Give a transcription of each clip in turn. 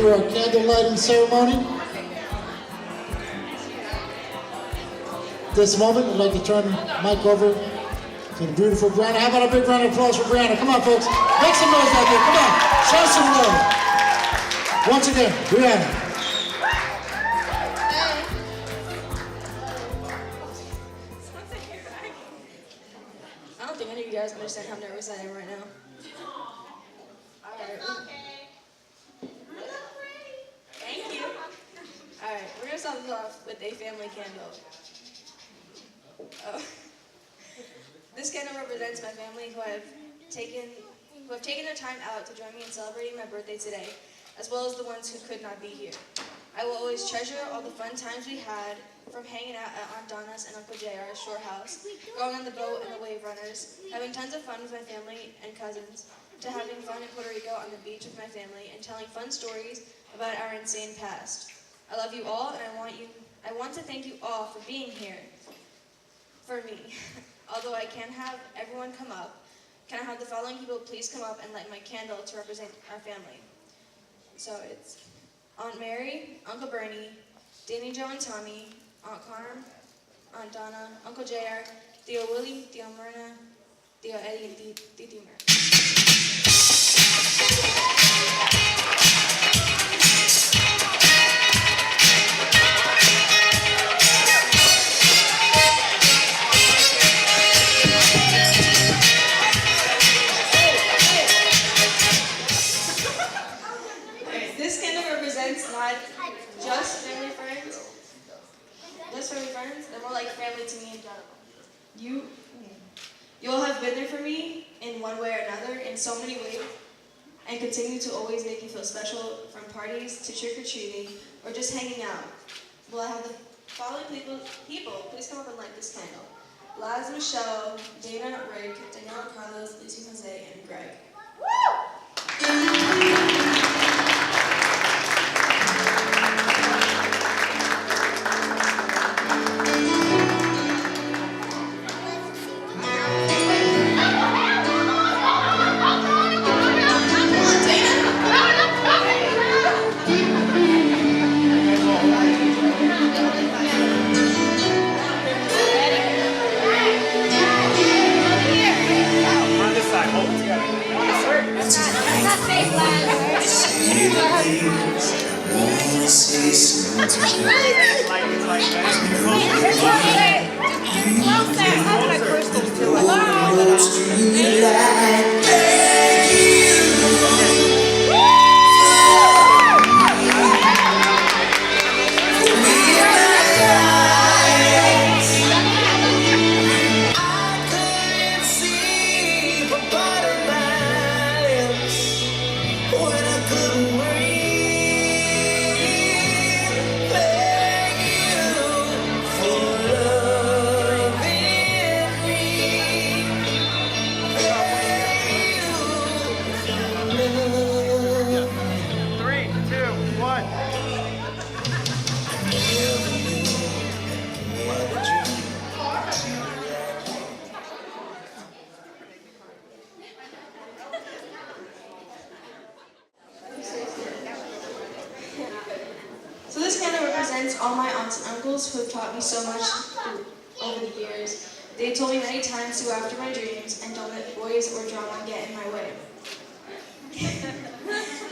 do our candle lighting ceremony. At this moment, I'd like to turn the mic over to the beautiful Bryonna. How about a big round of applause for Bryonna? Come on, folks. Make some noise out there. Come on. Show some love. Once again, Bryonna. I don't think any of you guys understand how nervous I am right now. Thank you. Alright, we're going to start this off with a family candle. This candle represents my family who have taken their time out to join me in celebrating my birthday today, as well as the ones who could not be here. I will always treasure all the fun times we had, from hanging out at Aunt Donna's and Uncle JR's shore house, going on the boat and the wave runners, having tons of fun with my family and cousins, to having fun in Puerto Rico on the beach with my family and telling fun stories about our insane past. I love you all, and I want to thank you all for being here for me. Although I can't have everyone come up, can I have the following people please come up and light my candle to represent our family? So it's Aunt Mary, Uncle Bernie, Danny, Joe, and Tommy, Aunt Carm, Aunt Donna, Uncle JR, Theo Willie, Theo Myrna, Theo Eddie, and Titi Myrna. This candle represents not just family friends, they're more like family to me in general. You all have been there for me in one way or another in so many ways, and continue to always make me feel special, from parties to trick-or-treating or just hanging out. Well, I have the following people, please come up and light this candle. Laz, Michelle, Dana, Rick, Danielle, Carlos, Lucy, Jose, and Greg. All my aunts and uncles who have taught me so much over the years. They told me many times to go after my dreams and don't let boys or drama get in my way.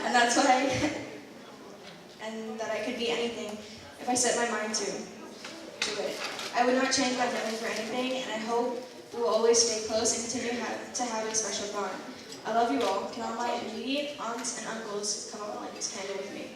And that's why, and that I could be anything if I set my mind to do it. I would not change my family for anything, and I hope we will always stay close and continue to have a special bond. I love you all. Can all my immediate aunts and uncles come up and light this candle with me?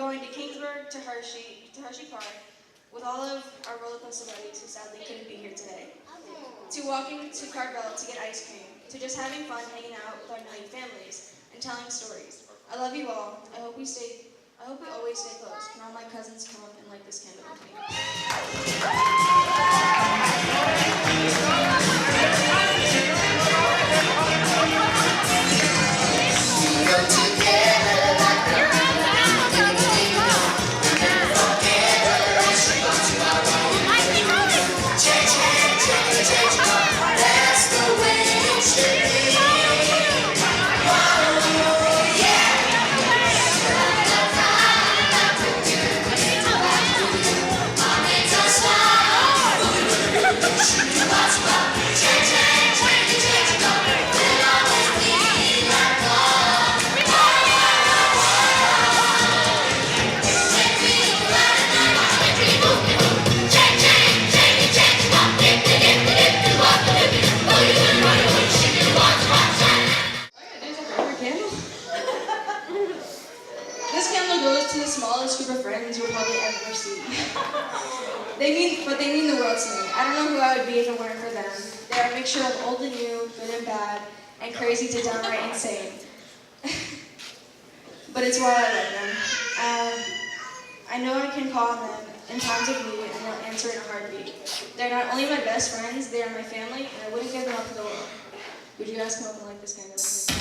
going to Kingsburg to Hershey Park with all of our roller coaster buddies who sadly couldn't be here today, to walking to Carvel to get ice cream, to just having fun hanging out with our naive families and telling stories. I love you all. I hope we always stay close. Can all my cousins come up and light this candle with me? This candle goes to the smallest group of friends you'll probably ever see. They mean the world to me. I don't know who I would be if it weren't for them. They're a mixture of old and new, good and bad, and crazy to downright insane. But it's why I love them. I know I can call on them in times of need, and they'll answer in a heartbeat. They're not only my best friends, they are my family, and I wouldn't give them up for the world. Would you guys come up and light this candle with me?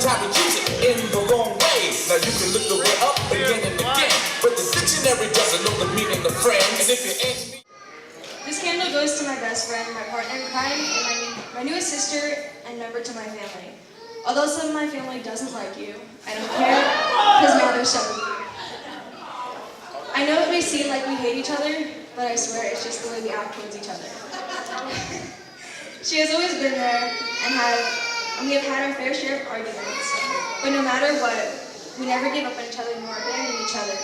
Time to use it in the wrong way. Now you can look the way up again and again, but the dictionary doesn't know the meaning of friends. And if you ask me, this candle goes to my best friend, my partner in crime, and my newest sister and member to my family. Although some of my family doesn't like you, I don't care, because now they're stuck with you. I know it may seem like we hate each other, but I swear it's just the way we act towards each other. She has always been there, and we have had our fair share of arguments, but no matter what, we never give up on each other nor abandon each other.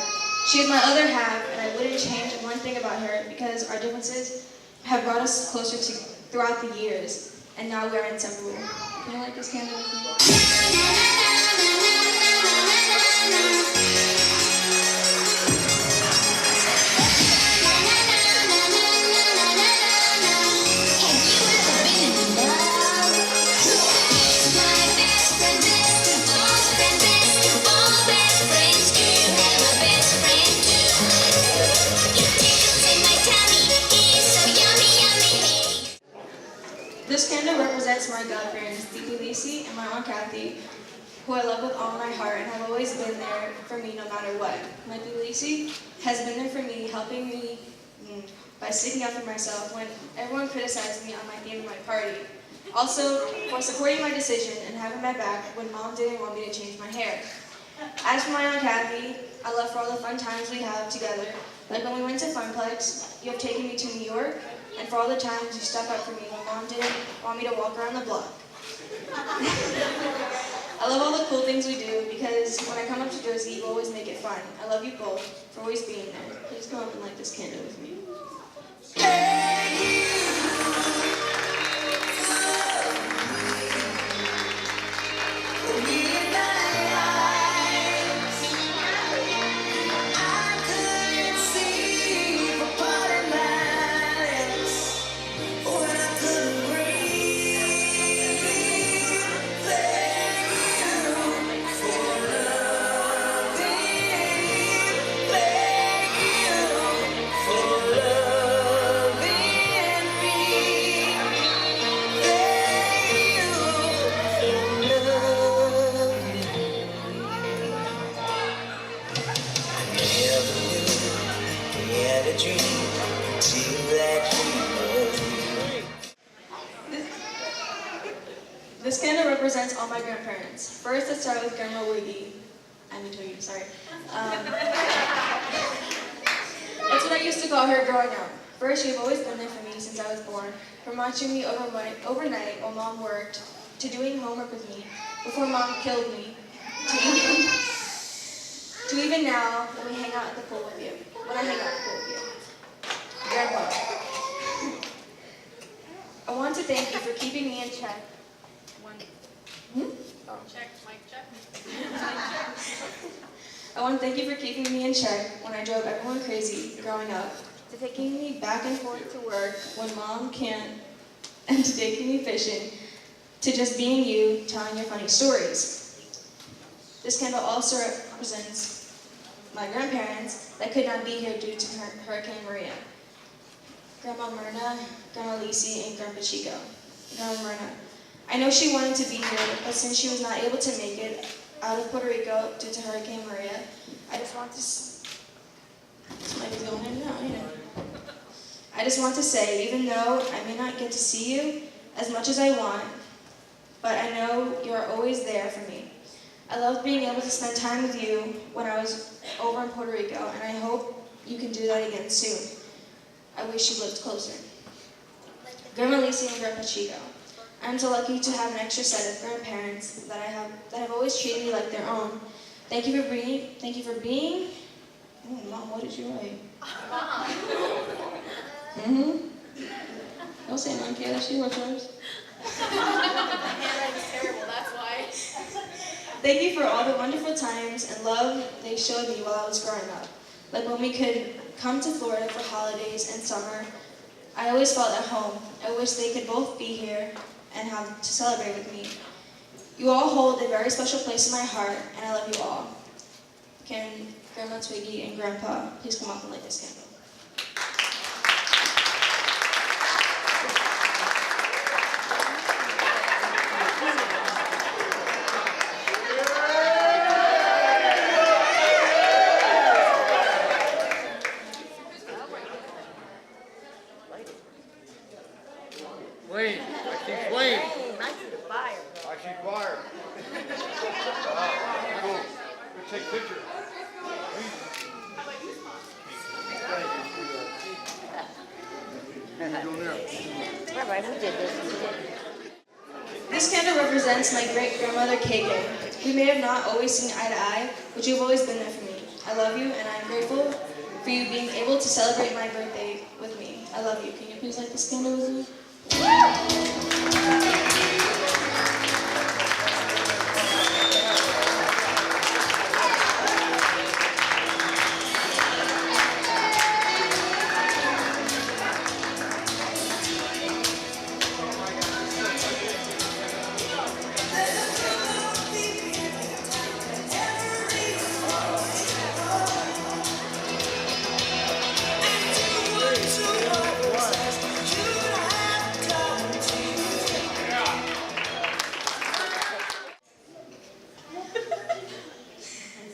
She is my other half, and I wouldn't change one thing about her because our differences have brought us closer throughout the years, and now we are inseparable. Can you light this candle with me? This candle represents my godparents, Lisi and my Aunt Kathy, who I love with all my heart and have always been there for me no matter what. My Lisi has been there for me, helping me by sticking up for myself when everyone criticized me on my theme of my party. Also, for supporting my decision and having my back when Mom didn't want me to change my hair. As for my Aunt Kathy, I love for all the fun times we have together, like when we went to Funplex, you have taken me to New York, and for all the times you stuck up for me when Mom didn't want me to walk around the block. I love all the cool things we do because when I come up to Jersey, you always make it fun. I love you both for always being there. Please come up and light this candle with me. This candle represents all my grandparents. First, let's start with Grandma Wiggy. I need to you, sorry. That's what I used to call her growing up. First, you've always been there for me since I was born, from watching me overnight while Mom worked, to doing homework with me, before Mom killed me, to even now when we hang out at the pool with you. When I hang out at the pool with you. Grandpa, I want to thank you for keeping me in check. Check, mic check. I want to thank you for keeping me in check when I drove everyone crazy growing up, to taking me back and forth to work when Mom can't, and to taking me fishing, to just being you, telling your funny stories. This candle also represents my grandparents that could not be here due to Hurricane Maria. Grandma Myrna, Grandma Lisi, and Grandpa Chico. Grandma Myrna, I know she wanted to be here, but since she was not able to make it out of Puerto Rico due to Hurricane Maria, I just want to I just want to say, even though I may not get to see you as much as I want, but I know you are always there for me. I loved being able to spend time with you when I was over in Puerto Rico, and I hope you can do that again soon. I wish you lived closer. Grandma Lisi and Grandpa Chico. I'm so lucky to have an extra set of grandparents that have always treated me like their own. Thank you for being. Oh, Mom, what did you write? Don't say Mom, Kayla, she wrote yours. My handwriting's terrible, that's why. Thank you for all the wonderful times and love they showed me while I was growing up. Like when we could come to Florida for holidays and summer, I always felt at home. I wish they could both be here and have to celebrate with me. You all hold a very special place in my heart, and I love you all. Can Grandma Twiggy and Grandpa please come up and light this candle? Flame, I see flame. I see the fire. I see fire. Cool. Let's take pictures. All right, who did this? This candle represents my great-grandmother, KK. We may have not always seen eye to eye, but you've always been there for me. I love you, and I'm grateful for you being able to celebrate my birthday with me. I love you. Can you please light this candle with me?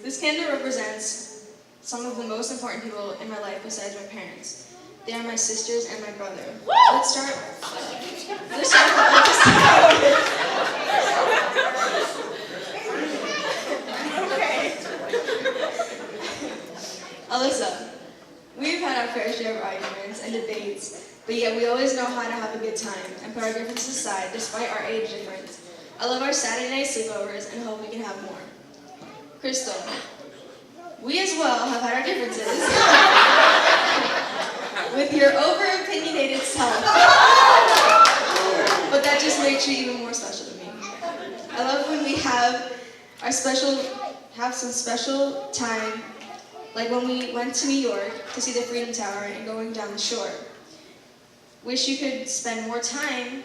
This candle represents some of the most important people in my life besides my parents. They are my sisters and my brother. Let's start with Alyssa. We've had our fair share of arguments and debates, but yet we always know how to have a good time and put our differences aside despite our age difference. I love our Saturday night sleepovers and hope we can have more. Crystal. We as well have had our differences with your over-opinionated self, but that just makes you even more special to me. I love when we have some special time, like when we went to New York to see the Freedom Tower and going down the shore. Wish you could spend more time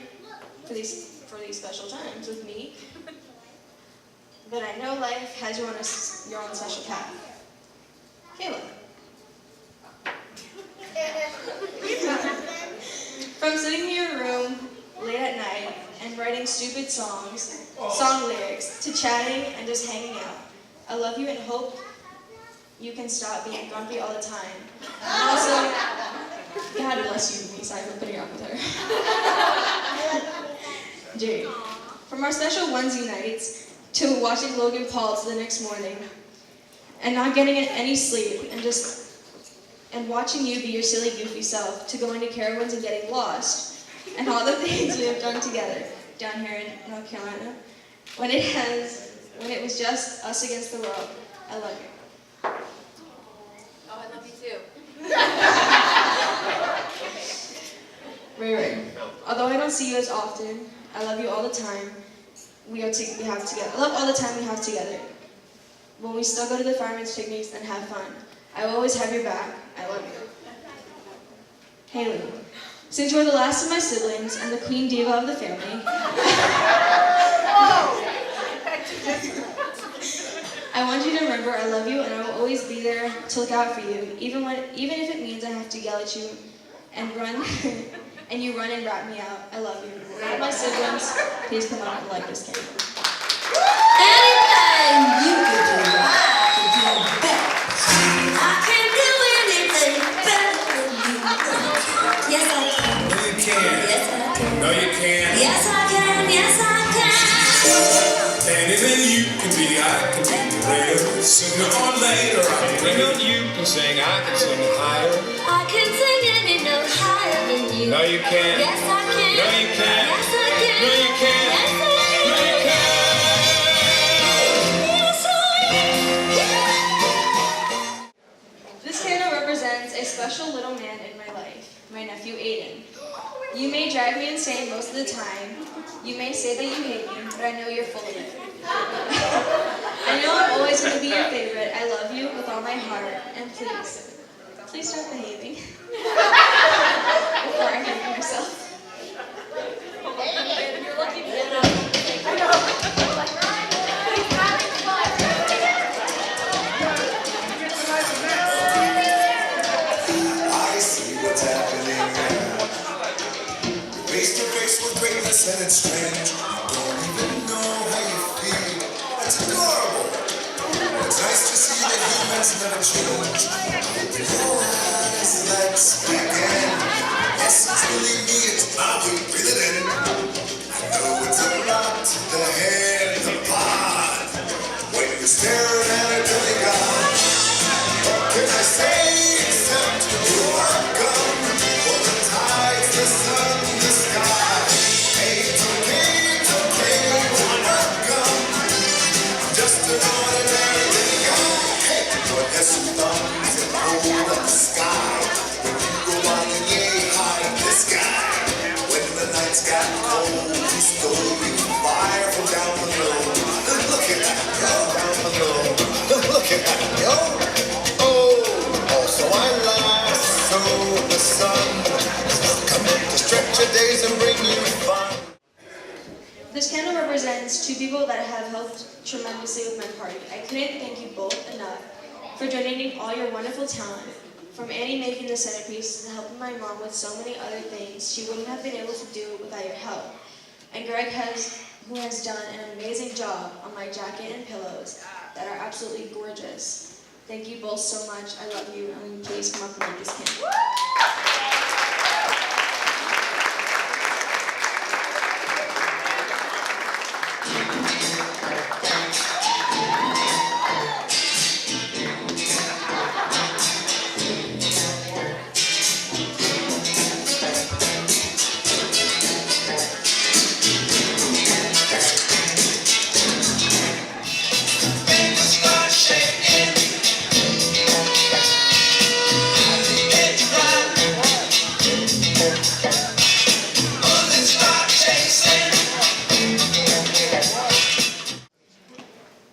for these special times with me, but I know life has you on your own special path. Kayla. From sitting in your room late at night and writing stupid song lyrics, to chatting and just hanging out. I love you and hope you can stop being grumpy all the time. And also, God bless you, me, sorry for putting you up with her. Jade. From our special onesie nights to watching Logan Paul to the next morning and not getting any sleep and just and watching you be your silly, goofy self, to going to Carowinds and getting lost, and all the things we have done together down here in North Carolina, when it was just us against the world. I love you. Oh, I love you too. Ray Ray. Although I don't see you as often, I love you all the time we have together. I love all the time we have together. When we still go to the firemen's picnics and have fun. I will always have your back. I love you. Haley. Since you are the last of my siblings and the queen diva of the family, I want you to remember I love you and I will always be there to look out for you, even if it means I have to yell at you and run, and you run and rat me out. I love you. All my siblings, please come out and like this game. Anything you can do, I can do better. I can do anything better than you. Yes, I can. No, you can't. Yes, I can. No, you can't. Yes, I can. Yes, I can. Anything you can be, I can be greater. Sooner or later, I can bring up. You can sing, I can sing higher. I can sing any note higher than you. No, you can't. Yes, I can. No, you can't. Yes, I can. No, you can't. Yes, I can. No, you can't. Yes, I can. This candle represents a special little man in my life, my nephew Aiden. You may drive me insane most of the time. You may say that you hate me, but I know you're full of it. I know I'm always going to be your favorite. I love you with all my heart. And please start behaving before I hurt myself. You're lucky to get out. I know. I see what's happening now. Face to face with greatness and it's strange. Don't even know how you feel. It's adorable. It's nice to see that humans never change. Your eyes like speaking. Yes, believe me, it's how we breathe it in. I know it's a lot, the head, the pod. When you're staring at a dirty God. What can I say except you're welcome? For the tides, the sun, the sky. Hey, it's okay, you're welcome. I'm just an ordinary guy. Hey, Lord has some thumbs and hold up the sky. When you go on the yay high in the sky. When the nights got cold, you stole me fire from down below. Look at that, yo, down below. Look at that, yo. So I lasso the sun, come in to stretch your days and bring you fun. This candle represents two people that have helped tremendously with my party. I couldn't thank you both enough for donating all your wonderful talent, from Annie making the centerpiece to helping my mom with so many other things she wouldn't have been able to do without your help. And Greg who has done an amazing job on my jacket and pillows that are absolutely gorgeous. Thank you both so much. I love you, and please come up and make this candle.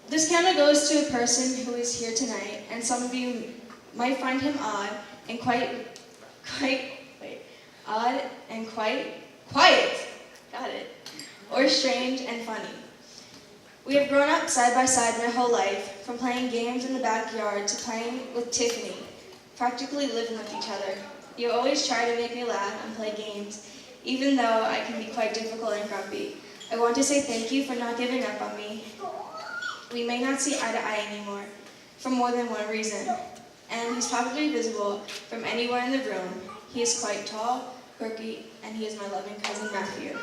This candle goes to a person who is here tonight, and some of you might find him odd and quiet, got it, or strange and funny. We have grown up side by side my whole life, from playing games in the backyard to playing with Tiffany, practically living with each other. You always try to make me laugh and play games, even though I can be quite difficult and grumpy. I want to say thank you for not giving up on me. We may not see eye to eye anymore, for more than one reason, and he's probably visible from anywhere in the room. He is quite tall, quirky, and he is my loving cousin Matthew.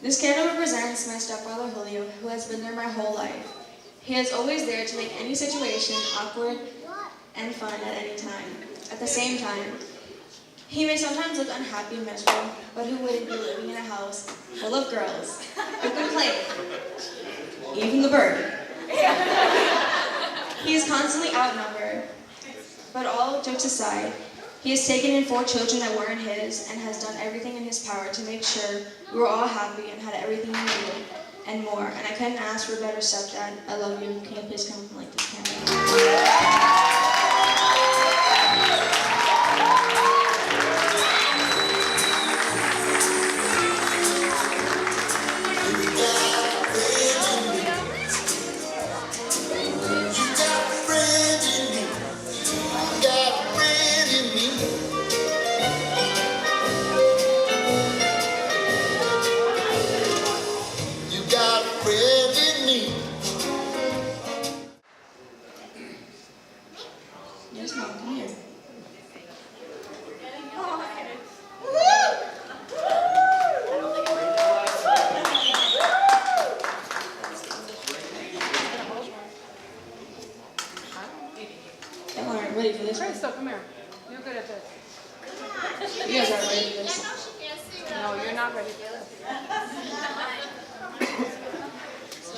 This candle represents my stepfather Julio, who has been there my whole life. He is always there to make any situation awkward and fun at any time. At the same time, he may sometimes look unhappy and miserable, but who wouldn't be living in a house full of girls who can play, even the bird. He is constantly outnumbered, but all jokes aside, he has taken in 4 children that weren't his and has done everything in his power to make sure we were all happy and had everything we needed and more. And I couldn't ask for a better stepdad. I love you. Can you please come and light this candle? Yes, Mom, come here. Y'all aren't ready for this. Crystal, come here. You're good at this. You guys aren't ready for this. No, you're not ready for this.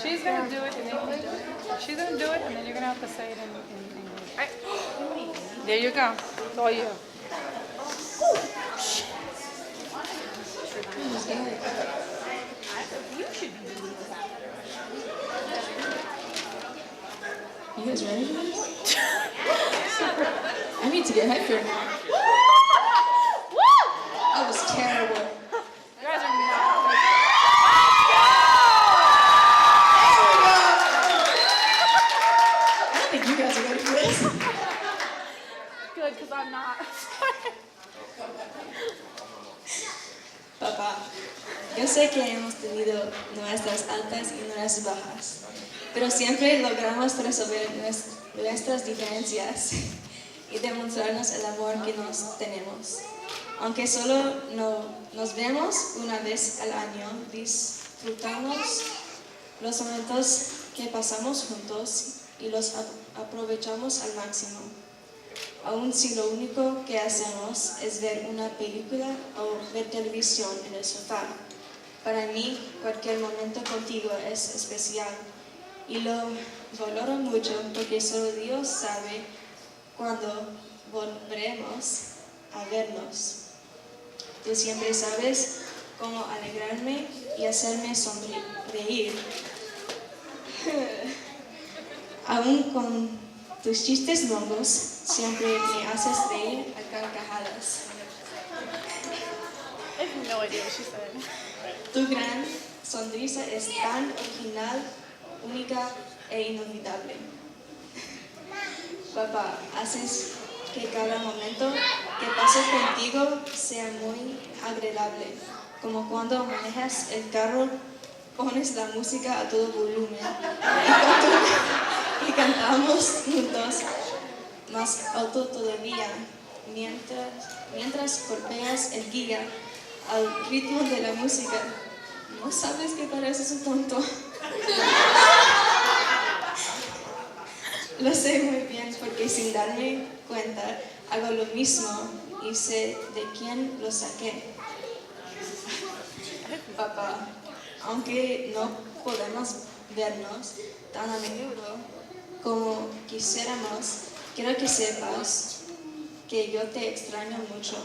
She's gonna do it in English. She's gonna do it, and then you're gonna have to say it in English. Right? There you go. It's all you. You guys ready for this? I need to get hyper now. That was terrible. You guys are not ready. I don't think you guys are ready for this. Good, because I'm not. Papá, yo sé que hemos tenido nuestras altas y nuestras bajas, pero siempre logramos resolver nuestras diferencias y demostrarnos el amor que nos tenemos. Aunque solo nos vemos una vez al año, disfrutamos los momentos que pasamos juntos y los aprovechamos al máximo. Aun si lo único que hacemos es ver una película o ver televisión en el sofá. Para mí, cualquier momento contigo es especial y lo valoro mucho porque solo Dios sabe cuándo volveremos a vernos. Tú siempre sabes cómo alegrarme y hacerme sonreír. Aún con tus chistes longos, siempre me haces reír a carcajadas. I have no idea what she said. Tu gran sonrisa es tan original, única e inolvidable. Papá, haces que cada momento que paso contigo sea muy agradable, como cuando manejas el carro, pones la música a todo volumen y cantamos juntos más alto todavía, mientras golpeas el guía al ritmo de la música. ¿No sabes que pareces un tonto? Lo sé muy bien porque sin darme cuenta hago lo mismo y sé de quién lo saqué. Papá, aunque no podemos vernos tan a menudo como quisiéramos, quiero que sepas que yo te extraño mucho.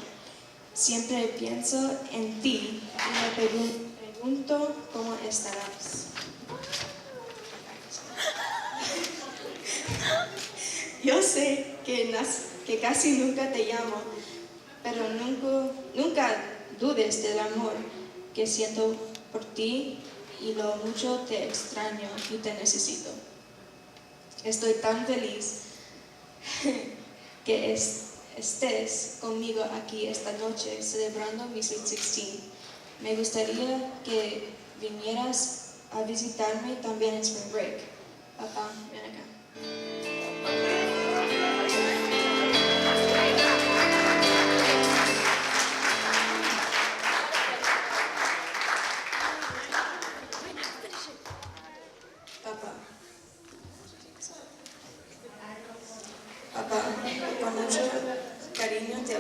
Siempre pienso en ti y me pregunto cómo estarás. Yo sé que casi nunca te llamo, pero nunca dudes del amor que siento por ti y lo mucho te extraño y te necesito. Estoy tan feliz que estés conmigo aquí esta noche celebrando mi Sweet 16. Me gustaría que vinieras a visitarme también en Spring Break. Papá, ven acá.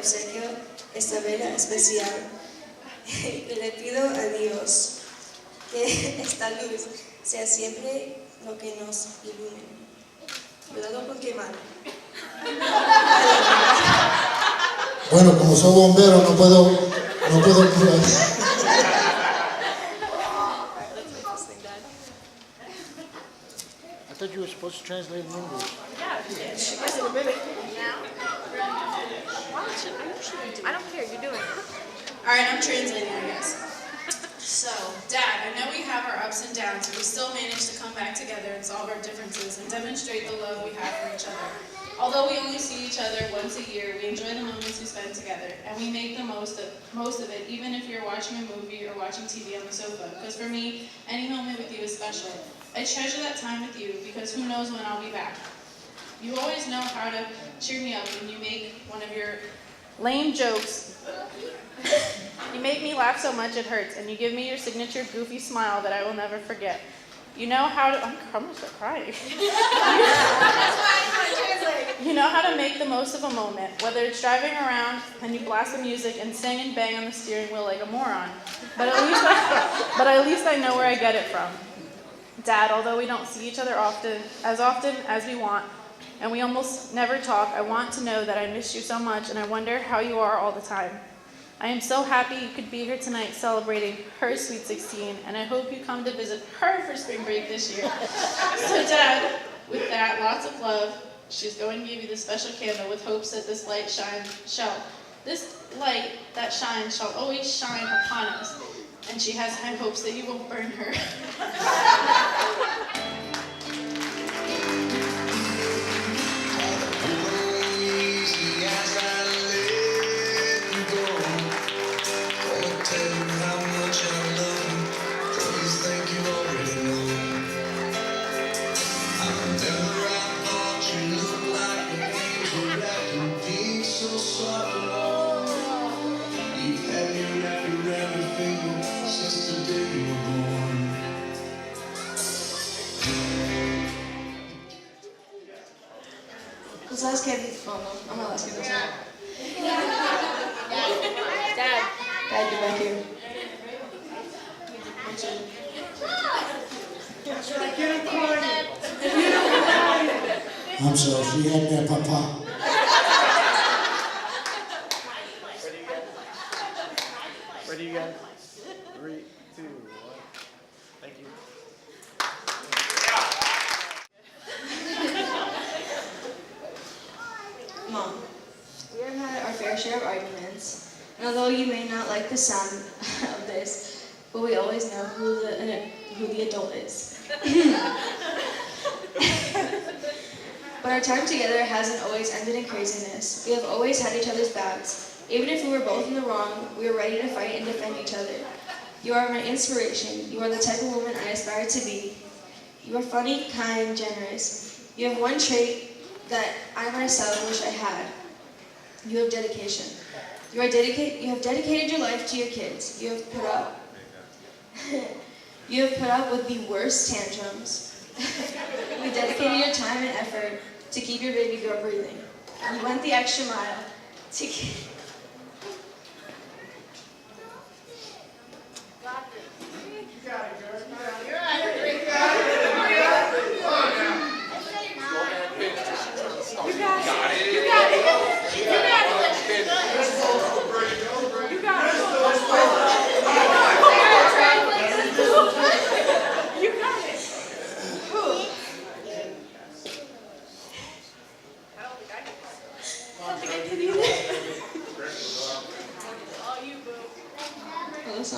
obsequio esta vela especial. Y le pido a Dios que esta luz sea siempre lo que nos ilumine. Cuidado con quemar. Bueno, como soy bombero, no puedo. I thought you were supposed to translate in English. I don't care, you're doing it. All right, I'm translating, I guess. So, Dad, I know we have our ups and downs, but we still manage to come back together and solve our differences and demonstrate the love we have for each other. Although we only see each other once a year, we enjoy the moments we spend together, and we make the most of it, even if you're watching a movie or watching TV on the sofa. Because for me, any moment with you is special. I treasure that time with you because who knows when I'll be back. You always know how to cheer me up when you make one of your lame jokes. You make me laugh so much it hurts, and you give me your signature goofy smile that I will never forget. You know how to... I'm gonna start crying. You know how to make the most of a moment, whether it's driving around and you blast the music and sing and bang on the steering wheel like a moron. But at least I know where I get it from. Dad, although we don't see each other often as we want, and we almost never talk, I want to know that I miss you so much, and I wonder how you are all the time. I am so happy you could be here tonight celebrating her sweet 16, and I hope you come to visit her for spring break this year. So Dad, with that, lots of love. She's going to give you this special candle with hopes that this light that shines shall always shine upon us. And she has high hopes that you won't burn her. Let's ask Kevin. Oh no, I'm not asking this one. Dad. Dad, get back here. I'm sorry, she had me at Papa. Ready, you guys? 3, 2, 1. Thank you. Mom, we have had our fair share of arguments, and although you may not like the sound of this, but we always know who the adult is. But our time together hasn't always ended in craziness. We have always had each other's backs. Even if we were both in the wrong, we were ready to fight and defend each other. You are my inspiration. You are the type of woman I aspire to be. You are funny, kind, generous. You have one trait that I myself wish I had. You have dedication. You have dedicated your life to your kids. You have put up with the worst tantrums. You dedicated your time and effort to keep your baby girl breathing. You went the extra mile to keep...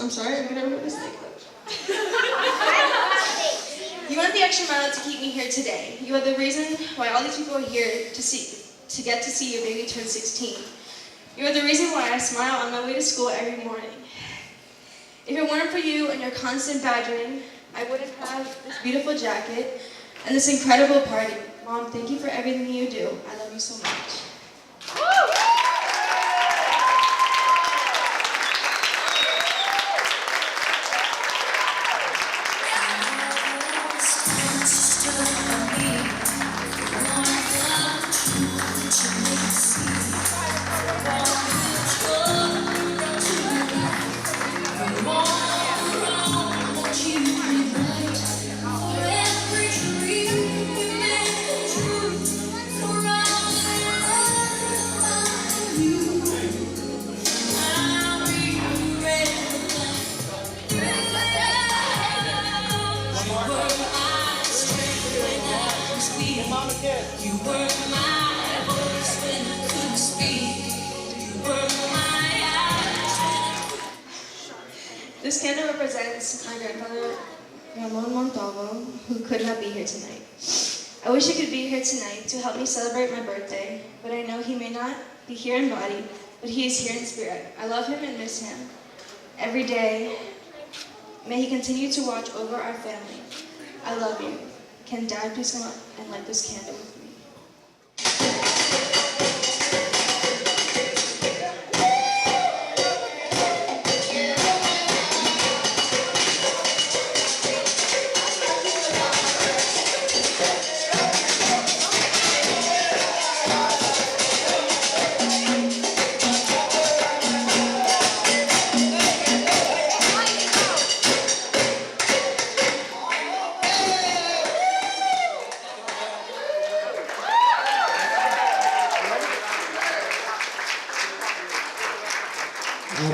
I'm sorry, I'm gonna make a mistake. You went the extra mile to keep me here today. You are the reason why all these people are here to get to see your baby turn 16. You are the reason why I smile on my way to school every morning. If it weren't for you and your constant badgering, I wouldn't have this beautiful jacket and this incredible party. Mom, thank you for everything you do. I love you so much. One, two, to make it see. You were my voice when I couldn't speak. You were my eyes. This candle represents my grandfather, Ramon Montalvo, who could not be here tonight. I wish he could be here tonight to help me celebrate my birthday, but I know he may not be here in body, but he is here in spirit. I love him and miss him every day. May he continue to watch over our family. I love you. Can Dad please come up and light this candle with me?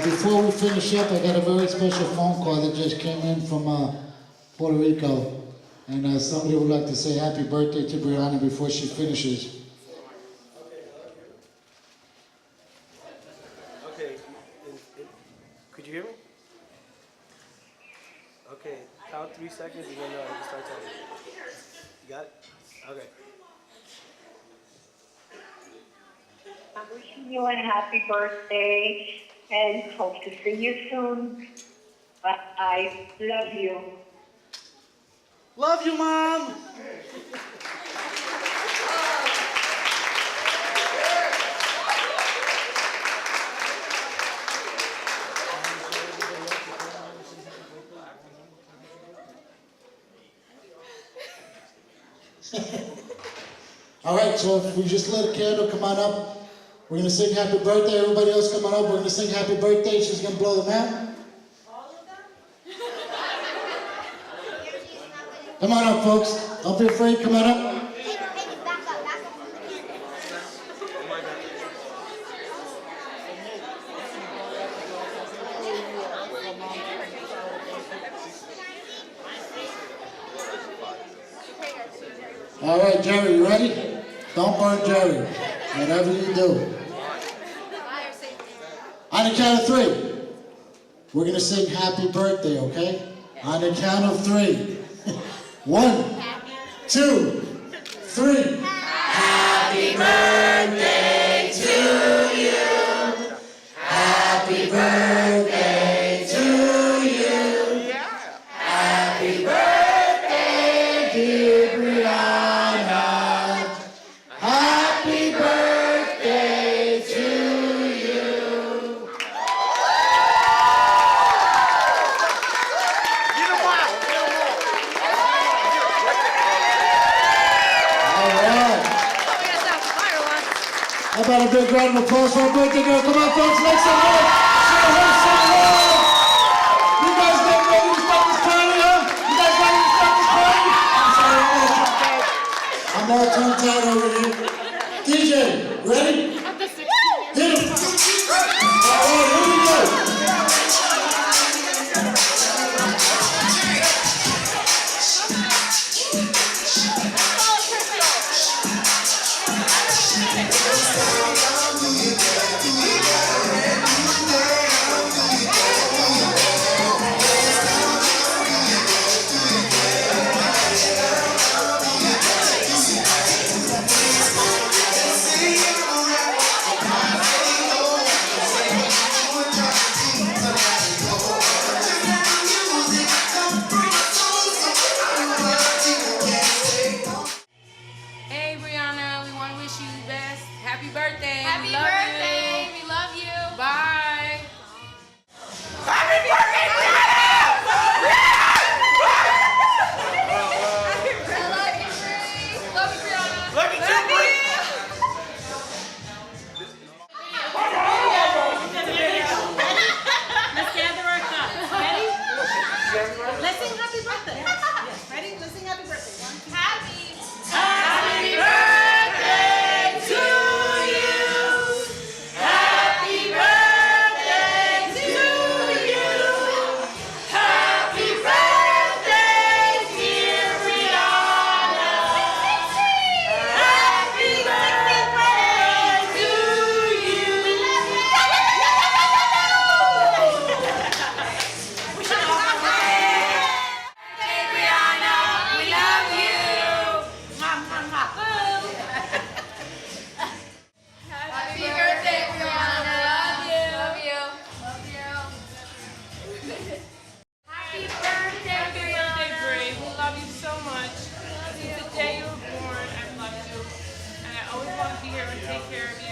Before we finish up, I got a very special phone call that just came in from Puerto Rico. And somebody would like to say happy birthday to Bryonna before she finishes. Okay, could you hear me? Okay, count 3 seconds and then you can start talking. You got it? Okay. I'm wishing you a happy birthday and hope to see you soon. But I love you. Love you, Mom! All right, so if we just lit a candle, come on up. We're going to sing happy birthday. Everybody else come on up. We're going to sing happy birthday. She's going to blow them out. Come on up, folks. Don't be afraid. Come on up. All right, Jerry, you ready? Don't burn Jerry. Whatever you do. On the count of 3, we're going to sing happy birthday, okay? On the count of 3. 1, 2, 3. Happy birthday to you. Happy birthday to you. Happy birthday, dear Bryonna. Happy birthday to you. All right. How about a big round of applause for our birthday girl? Come on, folks, make some noise. Show her some love. You guys getting ready to start this party, huh? You guys ready to start this party? I'm all tongue-tied over here. DJ, ready? Hit him. All right, here we go. take care of you.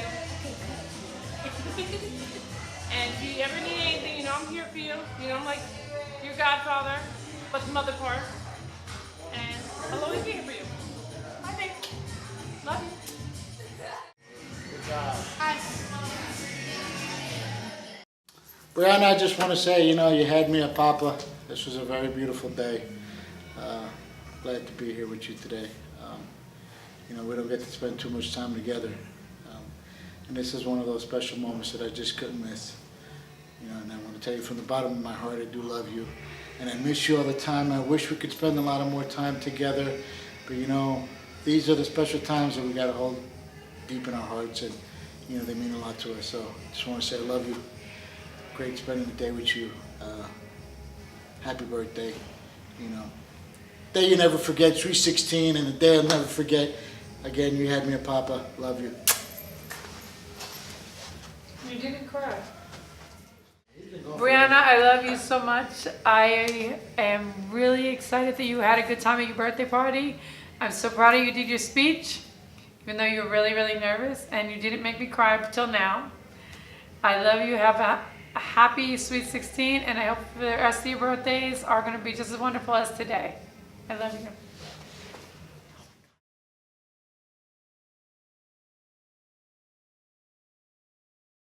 And if you ever need anything, you know I'm here for you. You know I'm like your godfather, but the mother part. And I'll always be here for you. Bye, babe. Love you. Good job. Hi. Bryonna, I just want to say, you know, you had me a papa. This was a very beautiful day. Glad to be here with you today. You know, we don't get to spend too much time together. And this is one of those special moments that I just couldn't miss. You know, and I want to tell you from the bottom of my heart, I do love you. And I miss you all the time. I wish we could spend a lot more time together. But you know, these are the special times that we got to hold deep in our hearts. And, you know, they mean a lot to us. So I just want to say I love you. Great spending the day with you. Happy birthday. You know, day you never forget, 3/16, and the day I'll never forget. Again, you had me a papa. Love you. You didn't cry. Bryonna, I love you so much. I am really excited that you had a good time at your birthday party. I'm so proud of you did your speech, even though you were really, really nervous, and you didn't make me cry up till now. I love you. Have a happy Sweet 16, and I hope the rest of your birthdays are going to be just as wonderful as today. I love you.